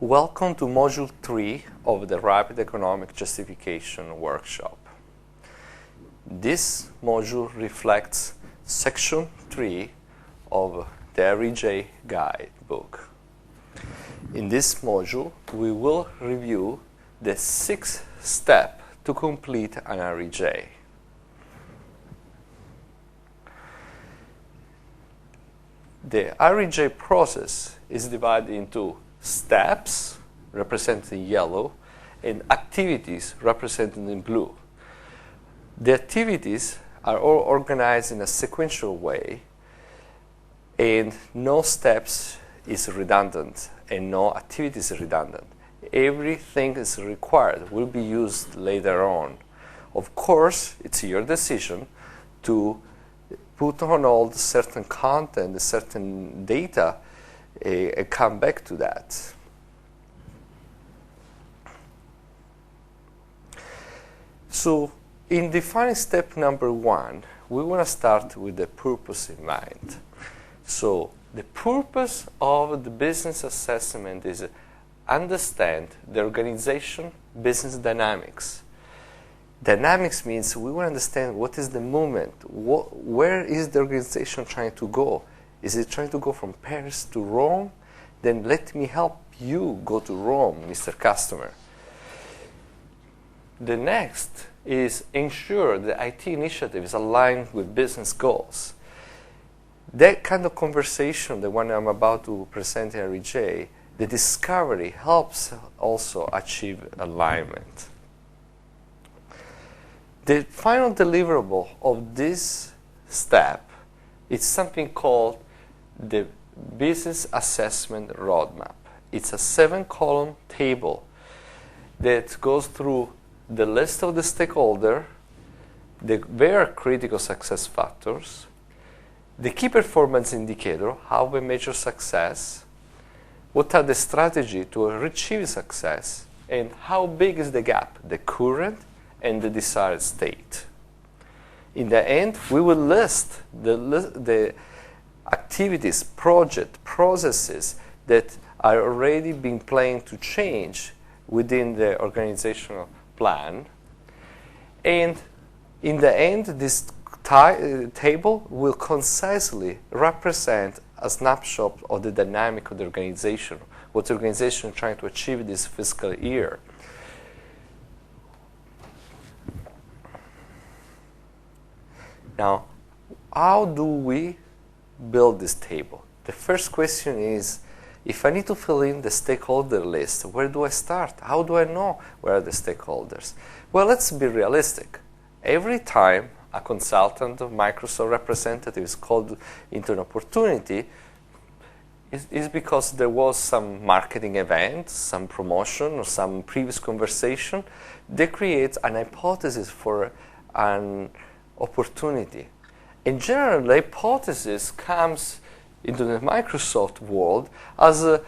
Welcome to Module 3 of the Rapid Economic Justification workshop. This module reflects Section 3 of the REJ guidebook. In this module, we will review the 6th step to complete an REJ. The REJ process is divided into steps, represented in yellow, and activities, represented in blue. The activities are all organized in a sequential way, and no steps is redundant, and no activity is redundant. Everything is required will be used later on. Of course, it's your decision to put on hold certain content, certain data, and come back to that. So, in defining step number 1, we want to start with the purpose in mind. So, the purpose of the business assessment is understand the organization business dynamics. Dynamics means we want to understand what is the movement, where is the organization trying to go. Is it trying to go from Paris to Rome? Then let me help you go to Rome, Mr. Customer. The next is ensure the IT initiative is aligned with business goals. That kind of conversation, the one I'm about to present in REJ, the discovery helps also achieve alignment. The final deliverable of this step is something called the Business Assessment Roadmap. It's a 7-column table that goes through the list of the stakeholder, the very critical success factors, the key performance indicator, how we measure success, what are the strategies to achieve success, and how big is the gap, the current and the desired state. In the end, we will list the activities, project, processes that are already being planned to change within the organizational plan. And in the end, this table will concisely represent a snapshot of the dynamic of the organization, what the organization is trying to achieve this fiscal year. Now, how do we build this table? The first question is, if I need to fill in the stakeholder list, where do I start? How do I know where are the stakeholders? Well, let's be realistic. Every time a consultant or Microsoft representative is called into an opportunity, is because there was some marketing event, some promotion, or some previous conversation that creates an hypothesis for an opportunity. In general, the hypothesis comes into the Microsoft world as a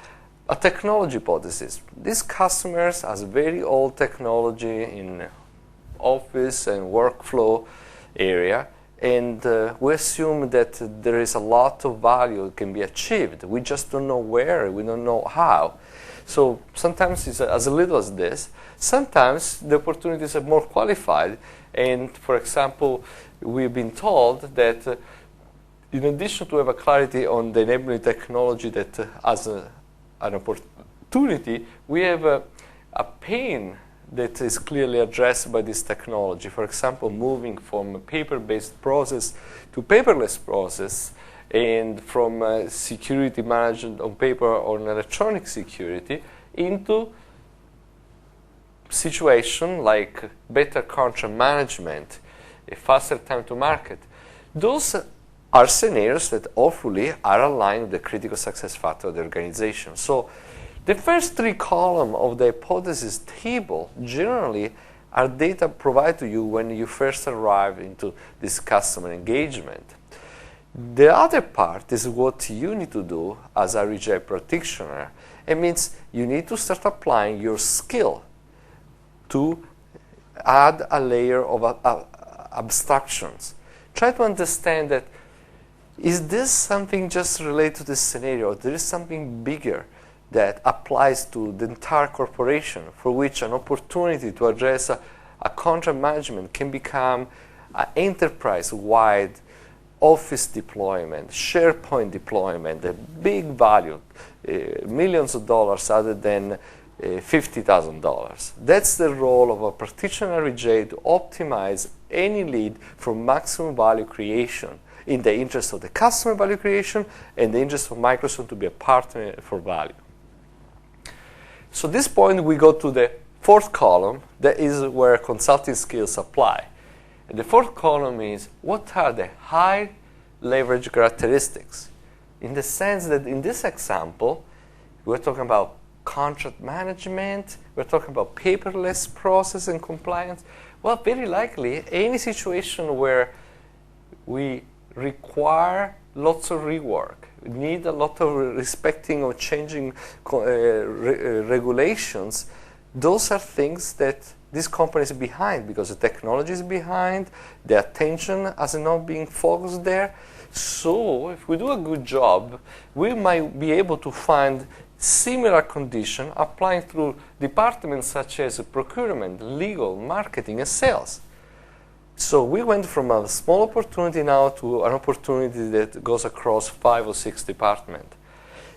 technology hypothesis. These customers has very old technology in office and workflow area, and we assume that there is a lot of value that can be achieved. We just don't know where, we don't know how. So sometimes it's as little as this. Sometimes the opportunities are more qualified, and for example, we've been told that in addition to have a clarity on the enabling technology that as an opportunity, we have a pain that is clearly addressed by this technology. For example, moving from a paper-based process to paperless process, and from security management on paper or electronic security into situation like better contract management, a faster time to market. Those are scenarios that hopefully are aligned with the critical success factor of the organization. So the first 3 columns of the hypothesis table generally are data provided to you when you first arrive into this customer engagement. The other part is what you need to do as a REJ practitioner. It means you need to start applying your skill to add a layer of abstractions. Try to understand that is this something just related to this scenario? There is something bigger that applies to the entire corporation, for which an opportunity to address a contract management can become an enterprise-wide Office deployment, SharePoint deployment, a big value, millions of dollars other than $50,000. That's the role of a practitioner REJ to optimize any lead for maximum value creation in the interest of the customer value creation and the interest of Microsoft to be a partner for value. So at this point, we go to the fourth column. That is where consulting skills apply. And the fourth column is, what are the high leverage characteristics? In the sense that in this example, we're talking about contract management, we're talking about paperless process and compliance. Well, very likely, any situation where we require lots of rework, need a lot of respecting or changing regulations, those are things that this company is behind because the technology is behind, the attention has not been focused there. So if we do a good job, we might be able to find similar conditions applying through departments such as procurement, legal, marketing, and sales. So we went from a small opportunity now to an opportunity that goes across 5 or 6 departments.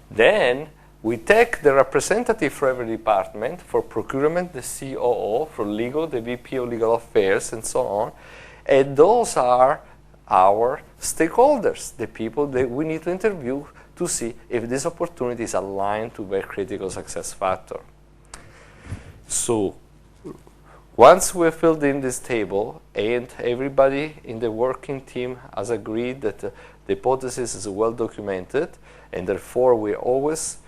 Then we take the representative for every department, for procurement, the COO, for legal, the VP of Legal Affairs, and so on. And those are our stakeholders, the people that we need to interview to see if this opportunity is aligned to their critical success factor. So once we've filled in this table and everybody in the working team has agreed that the hypothesis is well documented, and therefore we're always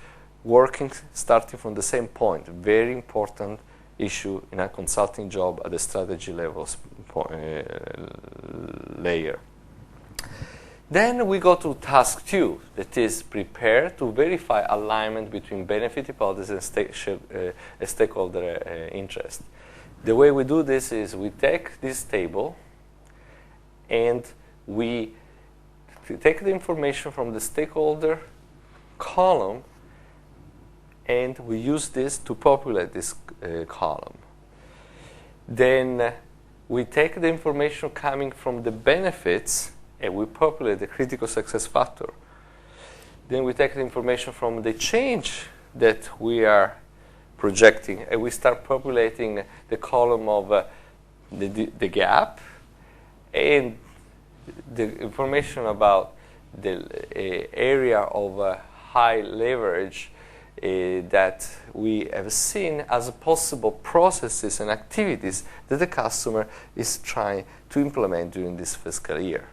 working starting from the same point, very important issue in a consulting job at the strategy levels layer. Then we go to task 2, that is prepare to verify alignment between benefit hypothesis and stakeholder interest. The way we do this is we take this table and we take the information from the stakeholder column and we use this to populate this column. Then we take the information coming from the benefits and we populate the critical success factor. Then we take the information from the change that we are projecting and we start populating the column of the gap and the information about the area of high leverage that we have seen as possible processes and activities that the customer is trying to implement during this fiscal year.